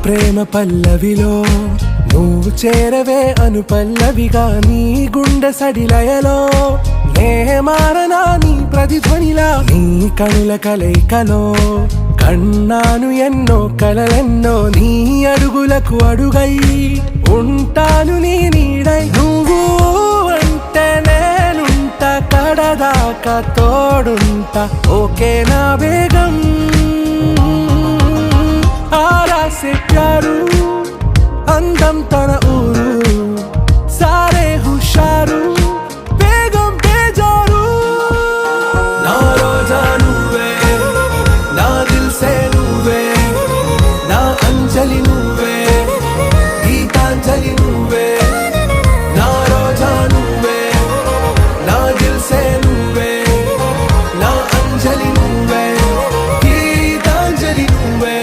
ప్రేమ పల్లవిలో నువ్వు చేరవే అను పల్లవిగా నీ గుండె సడిలయలో నే మారనా నీ ప్రతిధ్వనిలా నీ కనుల కలయికలో కన్నాను ఎన్నో కలలెన్నో నీ అడుగులకు అడుగై ఉంటాను నీ నీడై నువ్వు అంటే నేనుంట కడదాకా తోడుంటా ఓకే నా బేగం ఆరా से प्यारू अंदम